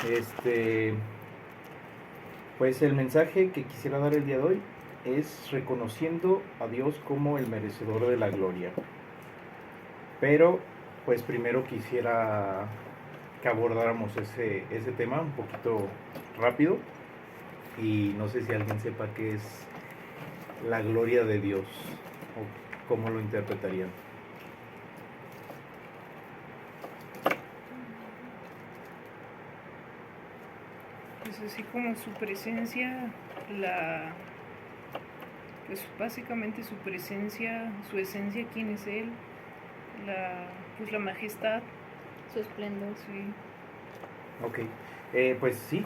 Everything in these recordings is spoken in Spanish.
Este, pues el mensaje que quisiera dar el día de hoy es reconociendo a Dios como el merecedor de la gloria. Pero, pues primero quisiera que abordáramos ese tema un poquito rápido. Y no sé si alguien sepa qué es la gloria de Dios o cómo lo interpretarían. Pues así como su presencia, pues básicamente su presencia, su esencia, quién es él, pues la majestad, su esplendor. sí. Ok, pues sí,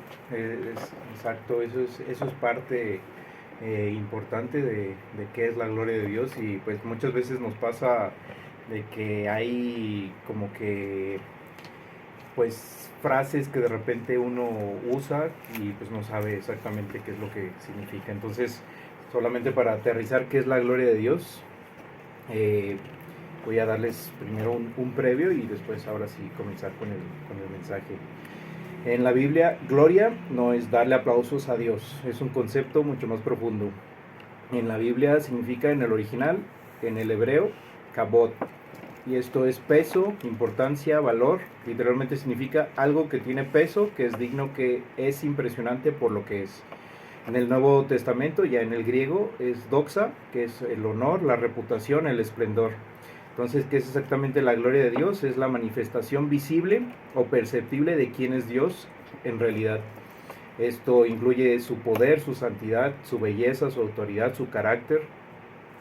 exacto, eso es parte importante de qué es la gloria de Dios. Y pues muchas veces nos pasa de que hay como que pues frases que de repente uno usa y pues no sabe exactamente qué es lo que significa. Entonces, solamente para aterrizar qué es la gloria de Dios, eh, voy a darles primero un previo y después ahora sí comenzar con el mensaje. En la Biblia, gloria no es darle aplausos a Dios, es un concepto mucho más profundo. En la Biblia significa en el original, en el hebreo, kabod. Y esto es peso, importancia, valor. Literalmente significa algo que tiene peso, que es digno, que es impresionante por lo que es. En el Nuevo Testamento, ya en el griego, es doxa, que es el honor, la reputación, el esplendor. Entonces, ¿qué es exactamente la gloria de Dios? Es la manifestación visible o perceptible de quién es Dios en realidad. Esto incluye su poder, su santidad, su belleza, su autoridad, su carácter.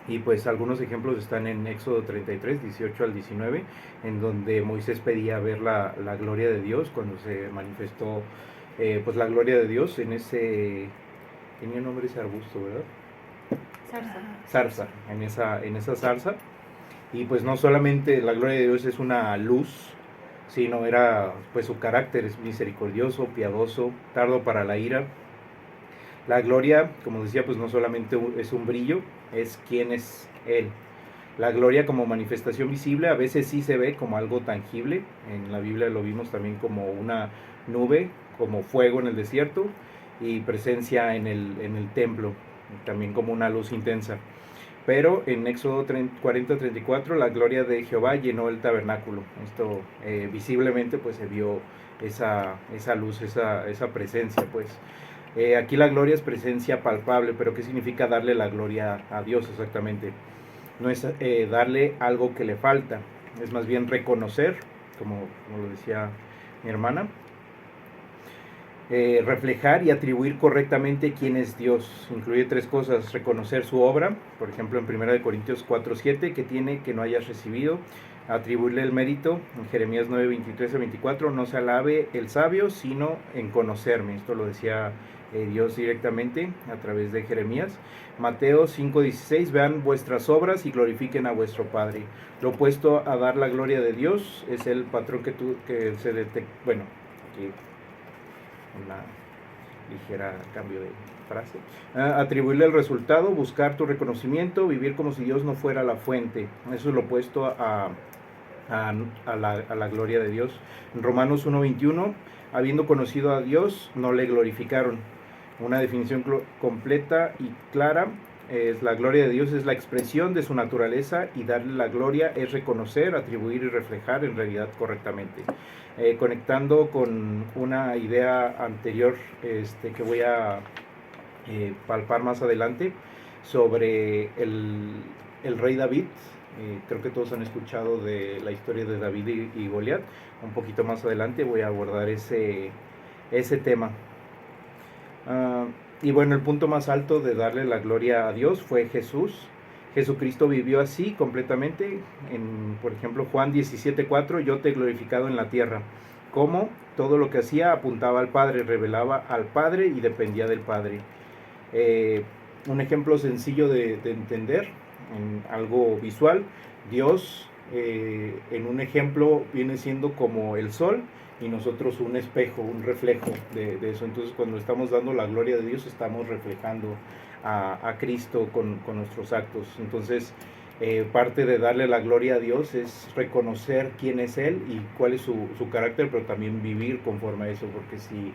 Y pues algunos ejemplos están en Éxodo 33, 18 al 19, en donde Moisés pedía ver la gloria de Dios cuando se manifestó pues la gloria de Dios en ese, tenía nombre ese arbusto, ¿verdad? Zarza, en esa zarza. Y pues no solamente la gloria de Dios es una luz, sino era pues su carácter es misericordioso, piadoso, tardo para la ira. La gloria, como decía, pues no solamente es un brillo, es quién es Él. La gloria como manifestación visible a veces sí se ve como algo tangible. En la Biblia lo vimos también como una nube, como fuego en el desierto y presencia en el templo, también como una luz intensa. Pero en Éxodo 40-34 la gloria de Jehová llenó el tabernáculo. Esto visiblemente pues se vio esa luz, esa presencia pues. Aquí la gloria es presencia palpable, pero ¿qué significa darle la gloria a Dios exactamente? No es darle algo que le falta, es más bien reconocer, como lo decía mi hermana, reflejar y atribuir correctamente quién es Dios. Incluye tres cosas: reconocer su obra, por ejemplo en 1 Corintios 4:7, que tiene que no hayas recibido; atribuirle el mérito, en Jeremías 9:23-24, no se alabe el sabio, sino en conocerme. Esto lo decía Dios directamente a través de Jeremías. Mateo 5:16, vean vuestras obras y glorifiquen a vuestro Padre. Lo opuesto a dar la gloria de Dios es el patrón que se detecta, bueno, aquí una ligera cambio de frase. Atribuirle el resultado, buscar tu reconocimiento, vivir como si Dios no fuera la fuente. Eso es lo opuesto a la gloria de Dios. En Romanos 1:21, habiendo conocido a Dios, no le glorificaron. Una definición completa y clara es: la gloria de Dios es la expresión de su naturaleza, y darle la gloria es reconocer, atribuir y reflejar en realidad correctamente. Conectando con una idea anterior que voy a palpar más adelante sobre el rey David. Creo que todos han escuchado de la historia de David y Goliat. Un poquito más adelante voy a abordar ese tema. Y bueno, el punto más alto de darle la gloria a Dios fue Jesús. Jesucristo vivió así completamente. Por ejemplo, Juan 17:4, yo te he glorificado en la tierra. Como todo lo que hacía apuntaba al Padre, revelaba al Padre y dependía del Padre. Un ejemplo sencillo de entender, en algo visual: Dios en un ejemplo viene siendo como el sol, y nosotros un espejo, un reflejo de eso. Entonces cuando estamos dando la gloria de Dios, estamos reflejando a Cristo con nuestros actos. Entonces parte de darle la gloria a Dios es reconocer quién es Él y cuál es su carácter, pero también vivir conforme a eso, porque si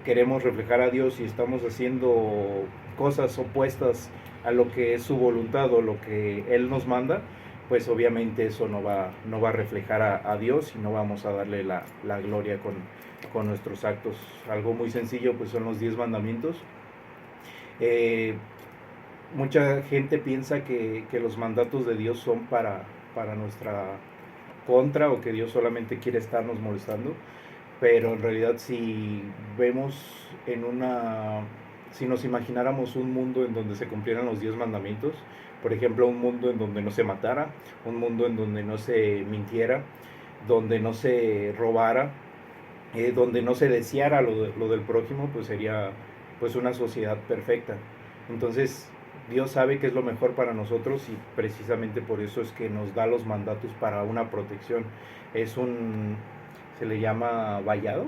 queremos reflejar a Dios y estamos haciendo cosas opuestas a lo que es su voluntad o lo que Él nos manda, pues obviamente eso no va a reflejar a Dios y no vamos a darle la gloria con nuestros actos. Algo muy sencillo pues son los 10 mandamientos. Mucha gente piensa que los mandatos de Dios son para nuestra contra o que Dios solamente quiere estarnos molestando, pero en realidad si vemos si nos imagináramos un mundo en donde se cumplieran los 10 mandamientos, por ejemplo un mundo en donde no se matara, un mundo en donde no se mintiera, donde no se robara, donde no se deseara lo del prójimo, pues sería pues una sociedad perfecta. Entonces Dios sabe que es lo mejor para nosotros y precisamente por eso es que nos da los mandatos para una protección. Se le llama vallado,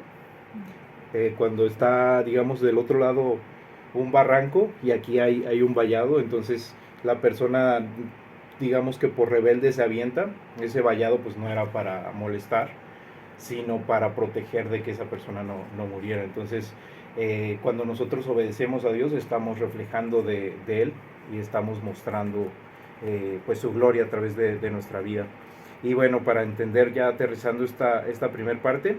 cuando está, digamos, del otro lado un barranco y aquí hay un vallado, entonces la persona, digamos que por rebelde se avienta, ese vallado pues no era para molestar, sino para proteger de que esa persona no muriera. Entonces, cuando nosotros obedecemos a Dios, estamos reflejando de Él y estamos mostrando pues su gloria a través de nuestra vida. Y bueno, para entender ya aterrizando esta primer parte,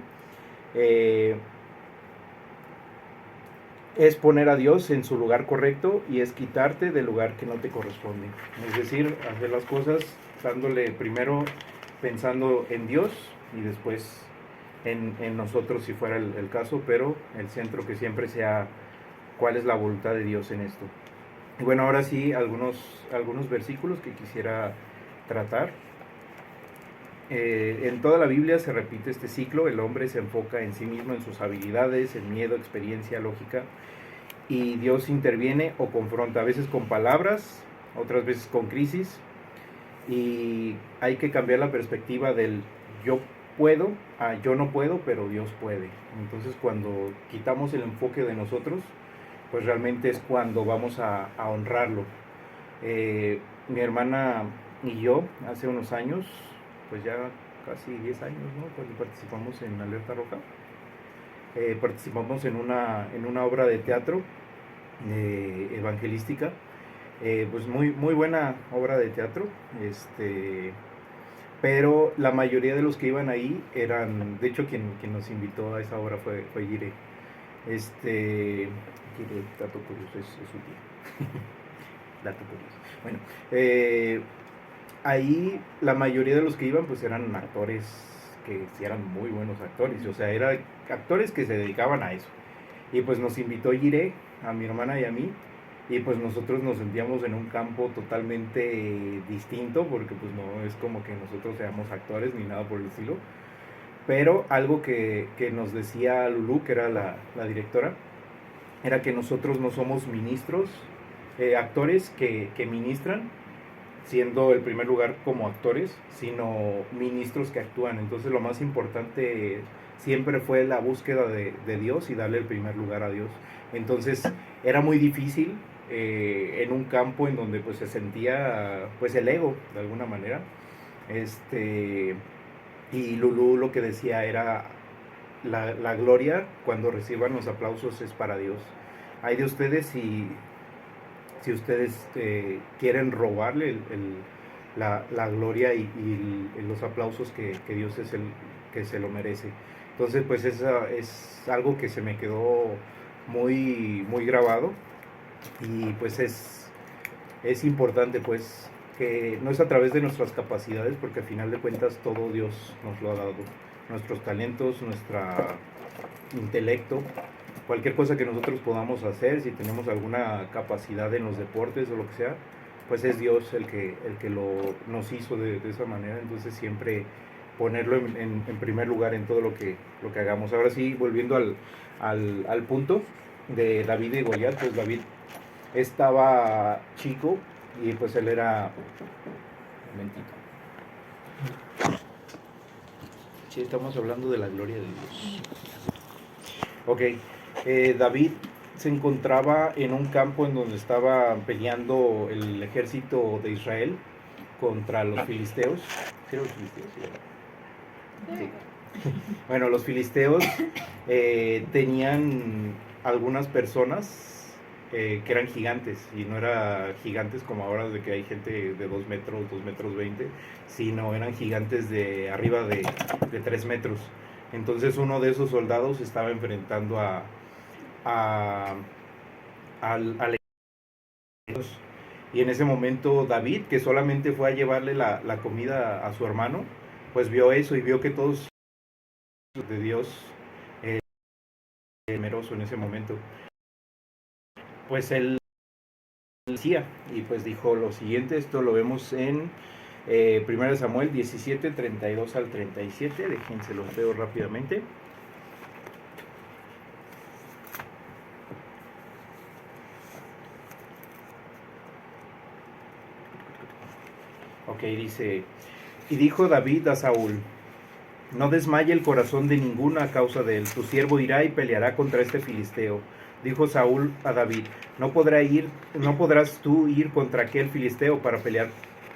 es poner a Dios en su lugar correcto y es quitarte del lugar que no te corresponde. Es decir, hacer las cosas dándole primero pensando en Dios y después en nosotros si fuera el caso, pero el centro que siempre sea cuál es la voluntad de Dios en esto. Y bueno, ahora sí, algunos versículos que quisiera tratar. En toda la Biblia se repite este ciclo, el hombre se enfoca en sí mismo, en sus habilidades, en miedo, experiencia, lógica, y Dios interviene o confronta, a veces con palabras, otras veces con crisis, y hay que cambiar la perspectiva del yo puedo a yo no puedo, pero Dios puede. Entonces cuando quitamos el enfoque de nosotros, pues realmente es cuando vamos a honrarlo. Mi hermana y yo, hace unos años, pues ya casi 10 años, ¿no? Cuando participamos en Alerta Roja, participamos en una obra de teatro evangelística, pues muy buena obra de teatro, pero la mayoría de los que iban ahí eran, de hecho quien nos invitó a esa obra fue Gire, Gire, dato curioso, es su tía. Dato curioso. Bueno, ahí la mayoría de los que iban pues eran actores que sí eran muy buenos actores, o sea, eran actores que se dedicaban a eso. Y pues nos invitó Gire, a mi hermana y a mí, y pues nosotros nos sentíamos en un campo totalmente distinto, porque pues no es como que nosotros seamos actores ni nada por el estilo, pero algo que nos decía Lulú, que era la directora, era que nosotros no somos ministros, actores que ministran, siendo el primer lugar como actores, sino ministros que actúan. Entonces lo más importante siempre fue la búsqueda de Dios y darle el primer lugar a Dios. Entonces era muy difícil en un campo en donde pues se sentía pues el ego de alguna manera. Y Lulú lo que decía era la gloria cuando reciban los aplausos es para Dios. Hay de ustedes si ustedes quieren robarle la gloria y los aplausos que Dios es el que se lo merece. Entonces pues esa es algo que se me quedó muy grabado y pues es importante pues que no es a través de nuestras capacidades, porque al final de cuentas todo Dios nos lo ha dado, nuestros talentos, nuestro intelecto, cualquier cosa que nosotros podamos hacer, si tenemos alguna capacidad en los deportes o lo que sea, pues es Dios el que nos hizo de esa manera. Entonces siempre ponerlo en primer lugar en todo lo que hagamos. Ahora sí, volviendo al punto de David y Goliat, pues David estaba chico y pues él era... Un momentito. Sí, estamos hablando de la gloria de Dios. Ok, David se encontraba en un campo en donde estaba peleando el ejército de Israel contra los filisteos. ¿Sí eran los filisteos? Sí. Bueno, los filisteos tenían algunas personas que eran gigantes, y no eran gigantes como ahora de que hay gente de 2 metros, 2 metros 20, sino eran gigantes de arriba de 3 metros. Entonces uno de esos soldados estaba enfrentando a al y en ese momento David, que solamente fue a llevarle la comida a su hermano, pues vio eso y vio que todos de Dios temeroso en ese momento. Pues él decía, y pues dijo lo siguiente, esto lo vemos en 1 Samuel 17, 32 al 37, déjense los leo rápidamente. Ok, dice, y dijo David a Saúl, no desmaye el corazón de ninguno a causa de él, tu siervo irá y peleará contra este filisteo. Dijo Saúl a David, no podrás tú ir contra aquel filisteo para pelear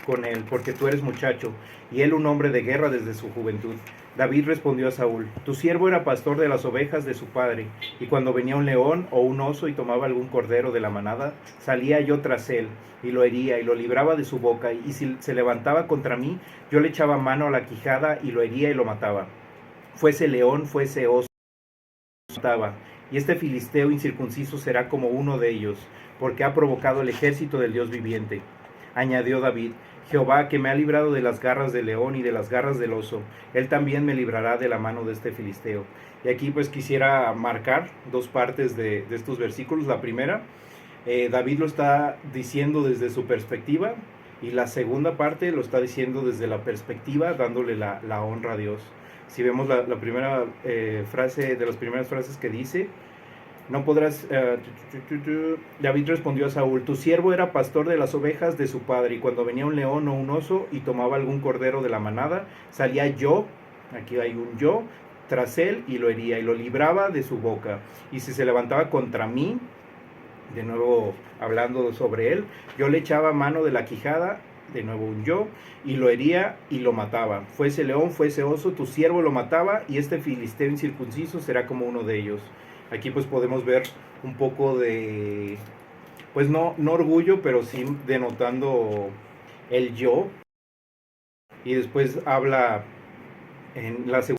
con él, porque tú eres muchacho, y él un hombre de guerra desde su juventud. David respondió a Saúl, tu siervo era pastor de las ovejas de su padre, y cuando venía un león o un oso y tomaba algún cordero de la manada, salía yo tras él, y lo hería, y lo libraba de su boca, y si se levantaba contra mí, yo le echaba mano a la quijada, y lo hería y lo mataba. Fuese león, fuese oso, mataba. Y este filisteo incircunciso será como uno de ellos, porque ha provocado el ejército del Dios viviente. Añadió David, Jehová, que me ha librado de las garras del león y de las garras del oso, él también me librará de la mano de este filisteo. Y aquí pues quisiera marcar dos partes de estos versículos. La primera, David lo está diciendo desde su perspectiva, y la segunda parte lo está diciendo desde la perspectiva, dándole la honra a Dios. Si vemos la primera frase, de las primeras frases que dice, no podrás... David respondió a Saúl, tu siervo era pastor de las ovejas de su padre, y cuando venía un león o un oso y tomaba algún cordero de la manada, salía yo, aquí hay un yo, tras él, y lo hería, y lo libraba de su boca. Y si se levantaba contra mí, de nuevo hablando sobre él, yo le echaba mano de la quijada, de nuevo un yo, y lo hería y lo mataba. Fuese león, fuese oso, tu siervo lo mataba, y este filisteo incircunciso será como uno de ellos. Aquí pues podemos ver un poco de, pues no orgullo, pero sí denotando el yo. Y después habla en la segunda,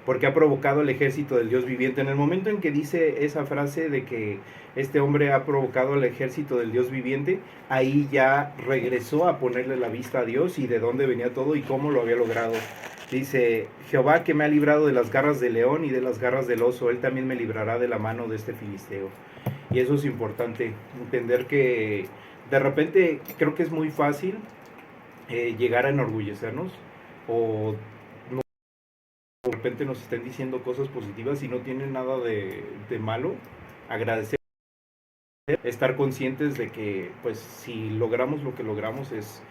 porque ha provocado el ejército del Dios viviente. En el momento en que dice esa frase de que este hombre ha provocado el ejército del Dios viviente, ahí ya regresó a ponerle la vista a Dios y de dónde venía todo y cómo lo había logrado. Dice, Jehová, que me ha librado de las garras del león y de las garras del oso, él también me librará de la mano de este filisteo. Y eso es importante, entender que de repente creo que es muy fácil llegar a enorgullecernos, o de repente nos estén diciendo cosas positivas y no tienen nada de malo. Agradecer, estar conscientes de que pues si logramos lo que logramos es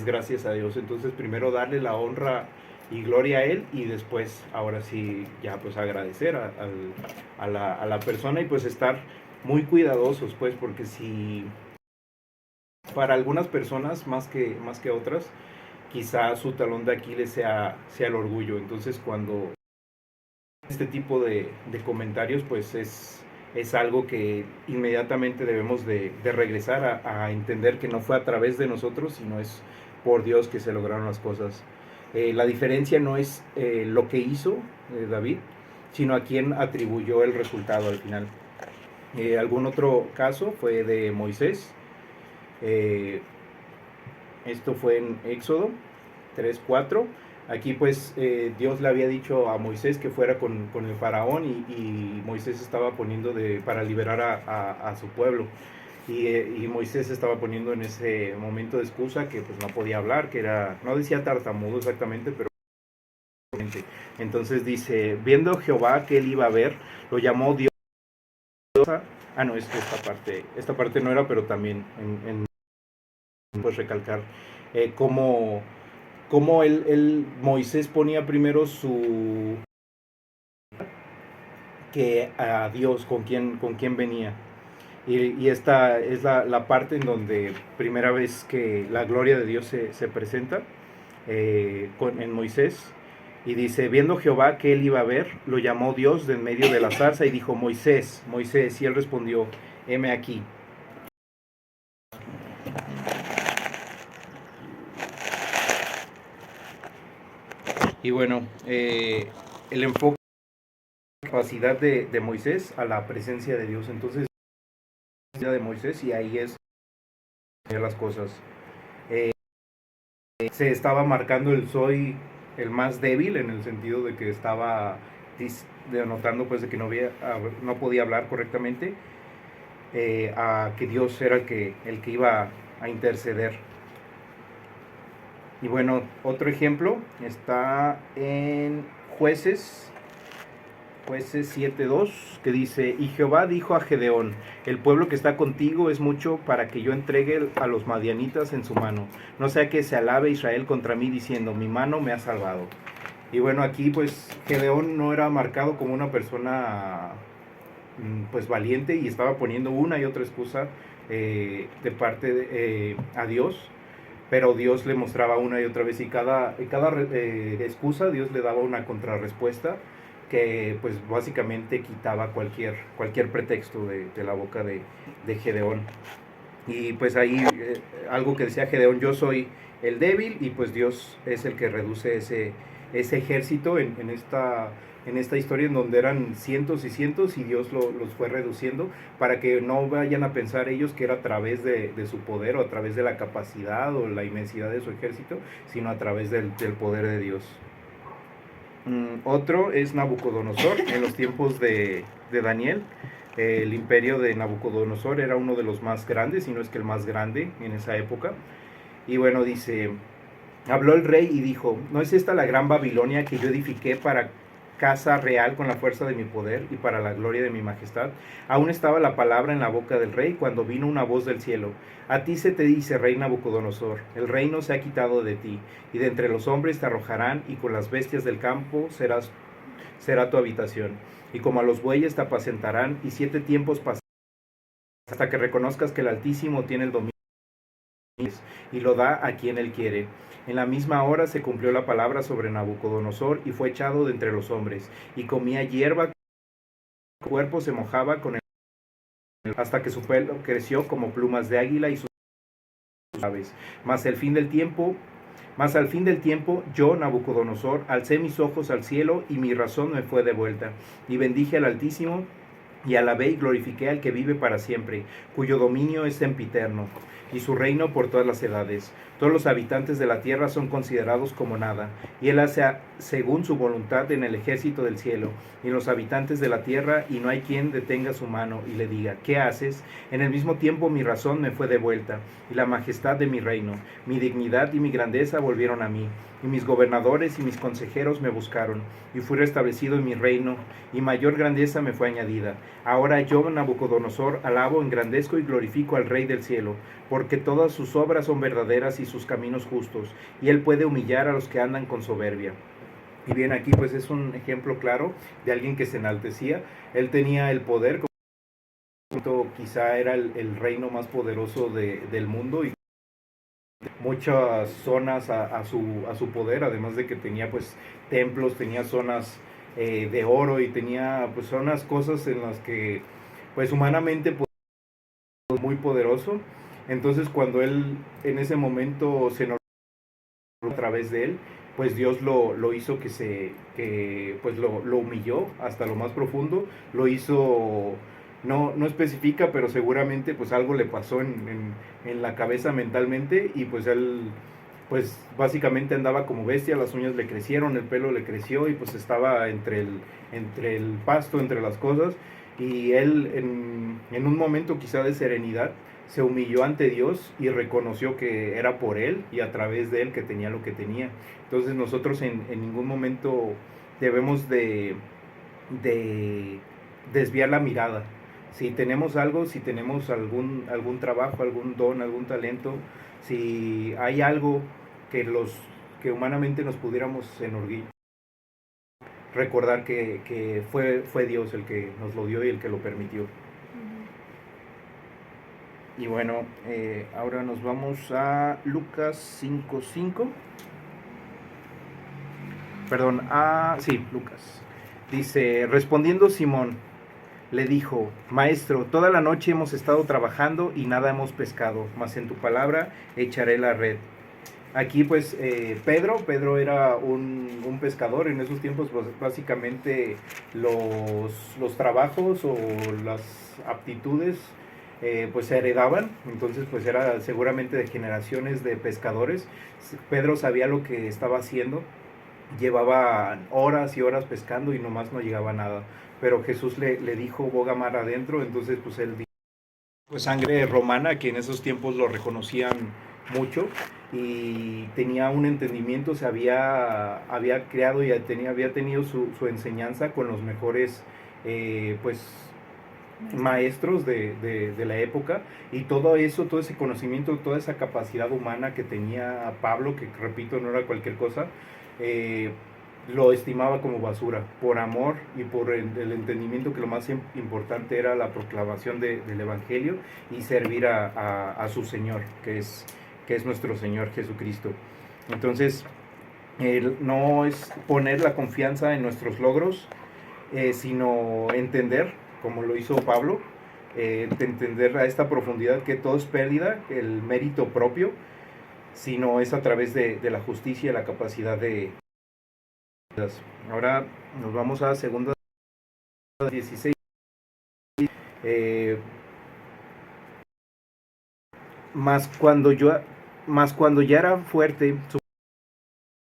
gracias a Dios. Entonces primero darle la honra y gloria a él, y después ahora sí ya pues agradecer a la persona, y pues estar muy cuidadosos, pues, porque si para algunas personas más que otras, quizá su talón de Aquiles sea el orgullo. Entonces cuando este tipo de comentarios, pues es algo que inmediatamente debemos de regresar a entender que no fue a través de nosotros, sino es por Dios que se lograron las cosas. La diferencia no es lo que hizo David, sino a quién atribuyó el resultado al final. Algún otro caso fue de Moisés. Esto fue en Éxodo 3:4. Aquí pues Dios le había dicho a Moisés que fuera con el faraón, y Moisés estaba poniendo para liberar a su pueblo. Y Moisés estaba poniendo en ese momento de excusa que pues no podía hablar, que era, no decía tartamudo exactamente, pero entonces dice, viendo Jehová que él iba a ver, lo llamó Dios. No, es que esta parte no era, pero también pues recalcar cómo Moisés ponía primero que a Dios, con quién venía. Y esta es la parte en donde primera vez que la gloria de Dios se presenta en Moisés. Y dice, viendo Jehová que él iba a ver, lo llamó Dios de en medio de la zarza y dijo, Moisés, Moisés. Y él respondió, heme aquí. Y bueno, el enfoque, la capacidad de Moisés a la presencia de Dios. Entonces, de Moisés, y ahí es las cosas. Se estaba marcando el soy el más débil, en el sentido de que estaba denotando pues de que no podía hablar correctamente, a que Dios era el que iba a interceder. Y bueno, otro ejemplo está en Jueces 7:2, que dice, y Jehová dijo a Gedeón, el pueblo que está contigo es mucho para que yo entregue a los madianitas en su mano, no sea que se alabe Israel contra mí diciendo, mi mano me ha salvado. Y bueno, aquí pues Gedeón no era marcado como una persona pues valiente, y estaba poniendo una y otra excusa de parte a Dios, pero Dios le mostraba una y otra vez, y cada excusa Dios le daba una contrarrespuesta que pues básicamente quitaba cualquier pretexto de la boca de Gedeón. Y pues ahí algo que decía Gedeón, yo soy el débil, y pues Dios es el que reduce ese ejército en esta historia, en donde eran cientos y cientos, y Dios los fue reduciendo para que no vayan a pensar ellos que era a través de su poder, o a través de la capacidad o la inmensidad de su ejército, sino a través del poder de Dios. Otro es Nabucodonosor. En los tiempos de Daniel, el imperio de Nabucodonosor era uno de los más grandes, si no es que el más grande en esa época. Y bueno, dice, habló el rey y dijo, ¿no es esta la gran Babilonia que yo edifiqué para casa real con la fuerza de mi poder y para la gloria de mi majestad? Aún estaba la palabra en la boca del rey cuando vino una voz del cielo. A ti se te dice, rey Nabucodonosor, el reino se ha quitado de ti, y de entre los hombres te arrojarán, y con las bestias del campo será tu habitación. Y como a los bueyes te apacentarán, y 7 tiempos pasarán hasta que reconozcas que el Altísimo tiene el dominio y lo da a quien él quiere. En la misma hora se cumplió la palabra sobre Nabucodonosor, y fue echado de entre los hombres, y comía hierba, su cuerpo se mojaba con el hasta que su pelo creció como plumas de águila y sus aves. Mas al fin del tiempo, yo, Nabucodonosor, alcé mis ojos al cielo, y mi razón me fue devuelta, y bendije al Altísimo, y alabé y glorifiqué al que vive para siempre, cuyo dominio es sempiterno, y su reino por todas las edades. Todos los habitantes de la tierra son considerados como nada, y él hace según su voluntad en el ejército del cielo, y en los habitantes de la tierra, y no hay quien detenga su mano y le diga, ¿qué haces? En el mismo tiempo mi razón me fue devuelta, y la majestad de mi reino, mi dignidad y mi grandeza volvieron a mí, y mis gobernadores y mis consejeros me buscaron, y fui restablecido en mi reino, y mayor grandeza me fue añadida. Ahora yo, Nabucodonosor, alabo, engrandezco y glorifico al Rey del cielo, porque todas sus obras son verdaderas y sus caminos justos, y él puede humillar a los que andan con soberbia. Y bien, aquí pues es un ejemplo claro de alguien que se enaltecía. Él tenía el poder, quizá era el reino más poderoso del mundo, y muchas zonas a su poder, además de que tenía pues templos, tenía zonas de oro, y tenía pues zonas, cosas en las que pues humanamente pues, muy poderoso. Entonces cuando él en ese momento se enorgulleció a través de él, pues Dios lo hizo pues lo humilló hasta lo más profundo, lo hizo, no especifica, pero seguramente pues algo le pasó en la cabeza mentalmente, y pues él pues básicamente andaba como bestia, las uñas le crecieron, el pelo le creció, y pues estaba entre el pasto, entre las cosas, y él en un momento quizá de serenidad se humilló ante Dios y reconoció que era por él y a través de él que tenía lo que tenía. Entonces nosotros en ningún momento debemos de desviar la mirada. Si tenemos algo, si tenemos algún trabajo, algún don, algún talento, si hay algo que humanamente nos pudiéramos enorgullecer, recordar que fue Dios el que nos lo dio y el que lo permitió. Y bueno, ahora nos vamos a Lucas 5:5. Perdón, sí, Lucas. Dice, respondiendo Simón, le dijo, Maestro, toda la noche hemos estado trabajando y nada hemos pescado, mas en tu palabra echaré la red. Aquí pues Pedro era un pescador. En esos tiempos pues, básicamente los trabajos o las aptitudes pues se heredaban. Entonces pues era seguramente de generaciones de pescadores. Pedro sabía lo que estaba haciendo, llevaba horas y horas pescando y nomás no llegaba nada. Pero Jesús le dijo, boga mar adentro. Entonces pues él dijo, pues sangre romana, que en esos tiempos lo reconocían mucho y tenía un entendimiento, había creado y había tenido su enseñanza con los mejores pues maestros de la época, y todo eso, todo ese conocimiento, toda esa capacidad humana que tenía Pablo, que repito, no era cualquier cosa, lo estimaba como basura, por amor y por el entendimiento que lo más importante era la proclamación del Evangelio y servir a su Señor, que es nuestro Señor Jesucristo. Entonces, no es poner la confianza en nuestros logros, sino entender, como lo hizo Pablo, entender a esta profundidad que todo es pérdida, el mérito propio, sino es a través de la justicia y la capacidad de... Ahora nos vamos a 2:16. Mas cuando ya era fuerte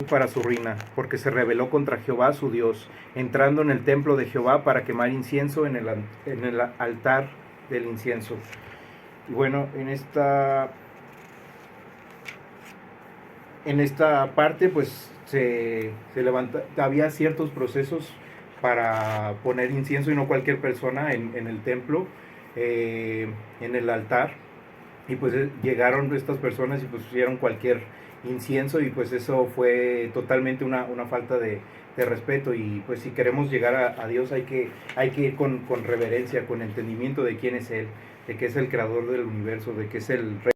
para su ruina, porque se rebeló contra Jehová su Dios, entrando en el templo de Jehová para quemar incienso en el altar del incienso. Y bueno, en esta parte pues se levanta, había ciertos procesos para poner incienso, y no cualquier persona en el templo, en el altar, y pues llegaron estas personas y pues pusieron cualquier incienso, y pues eso fue totalmente una falta de respeto. Y pues si queremos llegar a Dios hay que ir con reverencia, con entendimiento de quién es Él, de que es el creador del universo, de que es el rey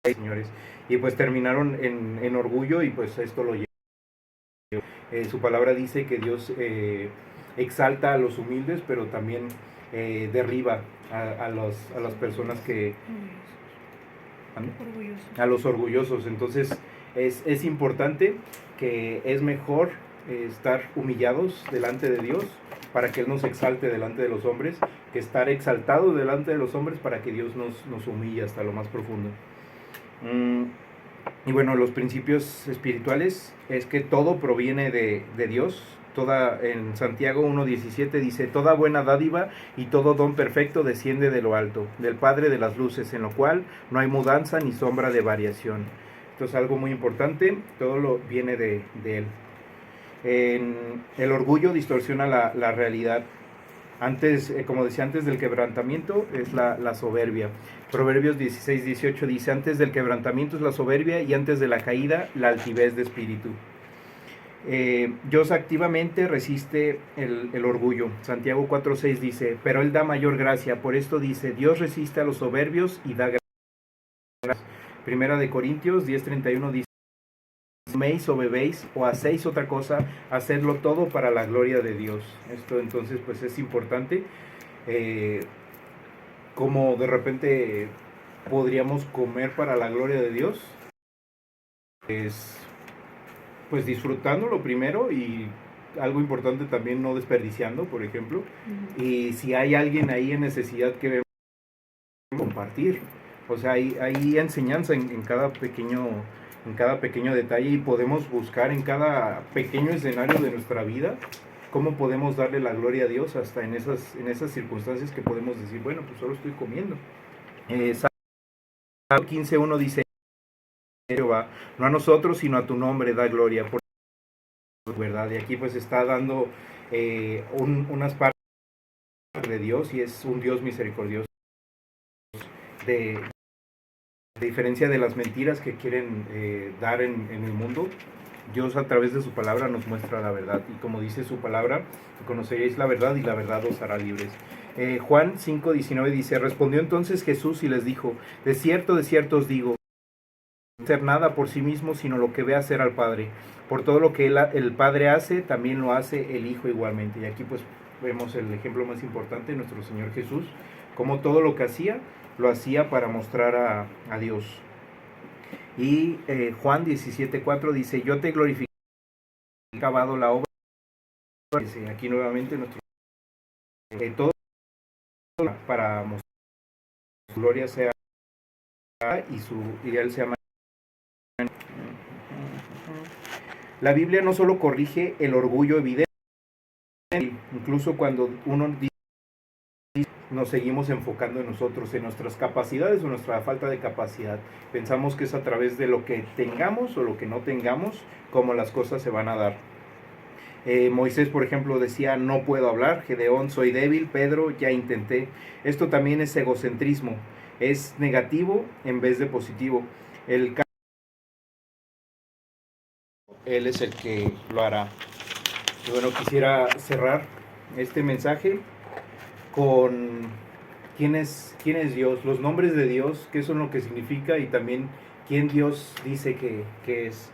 de señores. Y pues terminaron en orgullo, y pues esto lo llevó. Su palabra dice que Dios exalta a los humildes, pero también derriba a las personas que... a los orgullosos. Entonces es importante, que es mejor estar humillados delante de Dios para que Él nos exalte delante de los hombres, que estar exaltados delante de los hombres para que Dios nos humille hasta lo más profundo. Y bueno, los principios espirituales es que todo proviene de Dios. En Santiago 1:17 dice, toda buena dádiva y todo don perfecto desciende de lo alto, del Padre de las luces, en lo cual no hay mudanza ni sombra de variación. Esto es algo muy importante, todo lo viene de Él. El orgullo distorsiona la realidad. Antes, como decía, antes del quebrantamiento es la soberbia. Proverbios 16:18 dice, antes del quebrantamiento es la soberbia, y antes de la caída la altivez de espíritu. Dios activamente resiste el orgullo. Santiago 4:6 dice, pero Él da mayor gracia. Por esto dice, Dios resiste a los soberbios y da gracia. Primera de Corintios 10:31 dice, coméis o bebéis o hacéis otra cosa, hacedlo todo para la gloria de Dios. Esto entonces pues es importante. Como de repente podríamos comer para la gloria de Dios, pues disfrutándolo primero, y algo importante también, no desperdiciando, por ejemplo. Y si hay alguien ahí en necesidad, que debemos compartir. O sea, hay enseñanza en cada pequeño detalle, y podemos buscar en cada pequeño escenario de nuestra vida cómo podemos darle la gloria a Dios, hasta en esas circunstancias que podemos decir, bueno, pues solo estoy comiendo. Salmo 15:1 dice, Jehová, no a nosotros, sino a tu nombre da gloria, por verdad. Y aquí pues está dando unas partes de Dios, y es un Dios misericordioso. De diferencia de las mentiras que quieren dar en el mundo, Dios a través de su palabra nos muestra la verdad. Y como dice su palabra, conoceréis la verdad y la verdad os hará libres. Juan 5:19 dice, respondió entonces Jesús y les dijo, de cierto os digo, no hacer nada por sí mismo, sino lo que ve hacer al Padre. Por todo lo que el Padre hace, también lo hace el Hijo igualmente. Y aquí pues vemos el ejemplo más importante, nuestro Señor Jesús, como todo lo que hacía, lo hacía para mostrar a Dios. Y Juan 17:4 dice, yo te glorifico, he acabado la obra. Dice, aquí nuevamente nuestro todo para mostrar su gloria sea y él sea. La Biblia no solo corrige el orgullo evidente, incluso cuando uno dice, nos seguimos enfocando en nosotros, en nuestras capacidades o nuestra falta de capacidad. Pensamos que es a través de lo que tengamos o lo que no tengamos como las cosas se van a dar. Moisés, por ejemplo, decía, no puedo hablar. Gedeón, soy débil. Pedro, ya intenté. Esto también es egocentrismo. Es negativo en vez de positivo. Él es el que lo hará. Y bueno, quisiera cerrar este mensaje con quién es Dios, los nombres de Dios, qué son lo que significa y también quién Dios dice que es.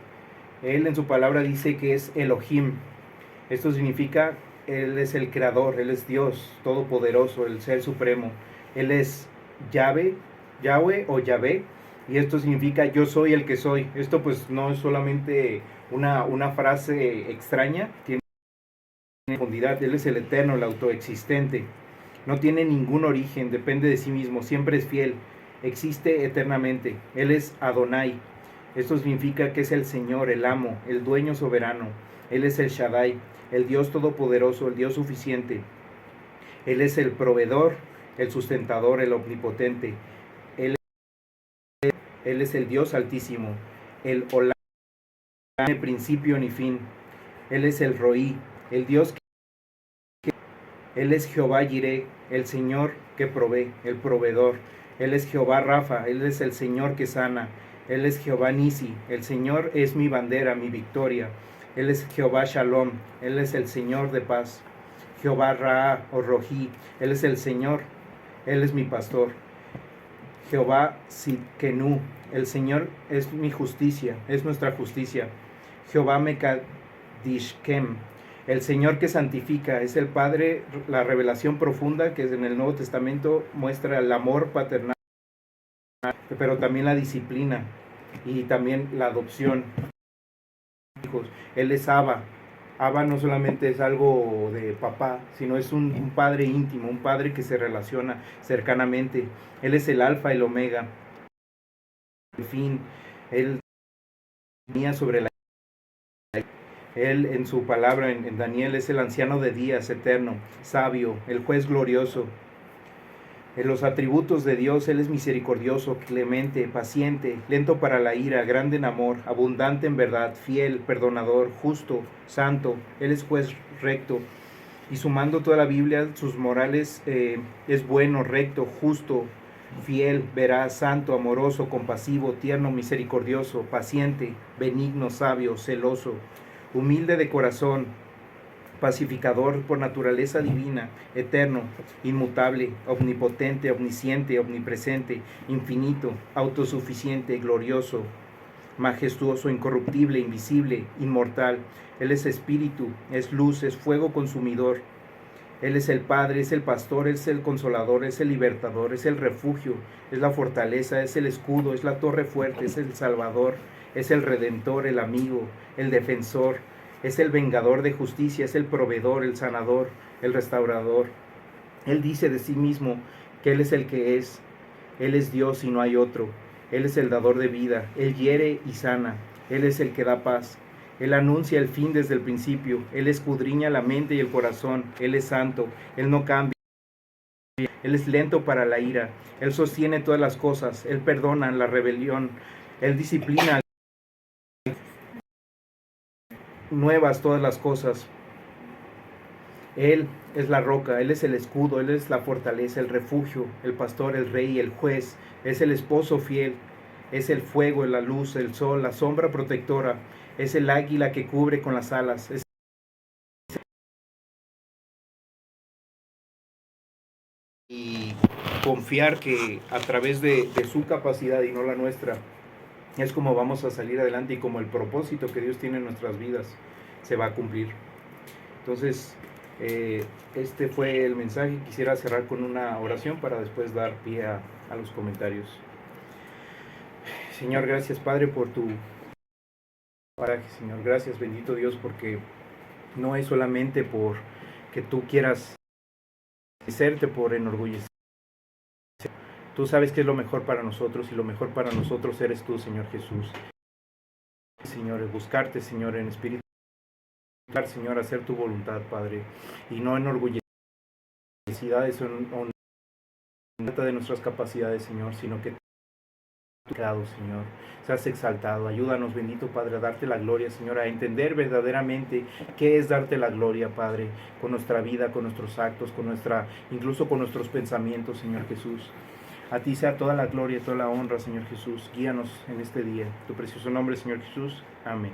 Él en su palabra dice que es Elohim. Esto significa, Él es el creador, Él es Dios todopoderoso, el ser supremo. Él es Yahweh o Yahvé, y esto significa yo soy el que soy. Esto pues no es solamente una frase extraña, tiene profundidad. Él es el eterno, el autoexistente. No tiene ningún origen, depende de sí mismo, siempre es fiel, existe eternamente. Él es Adonai. Esto significa que es el Señor, el amo, el dueño soberano. Él es el Shaddai, el Dios todopoderoso, el Dios suficiente. Él es el proveedor, el sustentador, el omnipotente. Él es el Dios altísimo, el Olam, no tiene principio ni fin. Él es el Roí, el Dios que... Él es Jehová Jireh, el Señor que provee, el proveedor. Él es Jehová Rafa, Él es el Señor que sana. Él es Jehová Nisi, el Señor es mi bandera, mi victoria. Él es Jehová Shalom, Él es el Señor de paz. Jehová Ra o Rojí, Él es el Señor, Él es mi pastor. Jehová Sidkenu, el Señor es mi justicia, es nuestra justicia. Jehová Mekadishkem, el Señor que santifica, es el Padre. La revelación profunda que en el Nuevo Testamento muestra el amor paternal, pero también la disciplina y también la adopción. Él es Abba. Abba no solamente es algo de papá, sino es un padre íntimo, un padre que se relaciona cercanamente. Él es el alfa y el omega, el fin. Él venía sobre la... Él en su palabra en Daniel es el anciano de días, eterno, sabio, el juez glorioso. En los atributos de Dios, Él es misericordioso, clemente, paciente, lento para la ira, grande en amor, abundante en verdad, fiel, perdonador, justo, santo. Él es juez recto. Y sumando toda la Biblia, sus morales es bueno, recto, justo, fiel, veraz, santo, amoroso, compasivo, tierno, misericordioso, paciente, benigno, sabio, celoso, humilde de corazón, pacificador por naturaleza divina, eterno, inmutable, omnipotente, omnisciente, omnipresente, infinito, autosuficiente, glorioso, majestuoso, incorruptible, invisible, inmortal. Él es espíritu, es luz, es fuego consumidor. Él es el Padre, es el pastor, es el consolador, es el libertador, es el refugio, es la fortaleza, es el escudo, es la torre fuerte, es el salvador, es el redentor, el amigo, el defensor, es el vengador de justicia, es el proveedor, el sanador, el restaurador. Él dice de sí mismo que Él es el que es. Él es Dios y no hay otro. Él es el dador de vida. Él hiere y sana. Él es el que da paz. Él anuncia el fin desde el principio. Él escudriña la mente y el corazón. Él es santo. Él no cambia. Él es lento para la ira. Él sostiene todas las cosas. Él perdona la rebelión. Él disciplina nuevas todas las cosas. Él es la roca, Él es el escudo, Él es la fortaleza, el refugio, el pastor, el rey, el juez, es el esposo fiel, es el fuego, la luz, el sol, la sombra protectora, es el águila que cubre con las alas, es y confiar que a través de su capacidad y no la nuestra es como vamos a salir adelante y como el propósito que Dios tiene en nuestras vidas se va a cumplir. Entonces, este fue el mensaje. Quisiera cerrar con una oración para después dar pie a los comentarios. Señor, gracias Padre por tu paraje, Señor. Gracias, bendito Dios, porque no es solamente por que tú quieras hacerte por enorgullecer. Tú sabes que es lo mejor para nosotros y lo mejor para nosotros eres tú, Señor Jesús. Señor, buscarte, Señor, en espíritu, Señor, hacer tu voluntad, Padre, y no enorgullecer o trata de nuestras capacidades, Señor, sino que tú, Señor, seas exaltado. Ayúdanos, bendito Padre, a darte la gloria, Señor, a entender verdaderamente qué es darte la gloria, Padre, con nuestra vida, con nuestros actos, incluso con nuestros pensamientos, Señor Jesús. A ti sea toda la gloria y toda la honra, Señor Jesús. Guíanos en este día. Tu precioso nombre, Señor Jesús. Amén.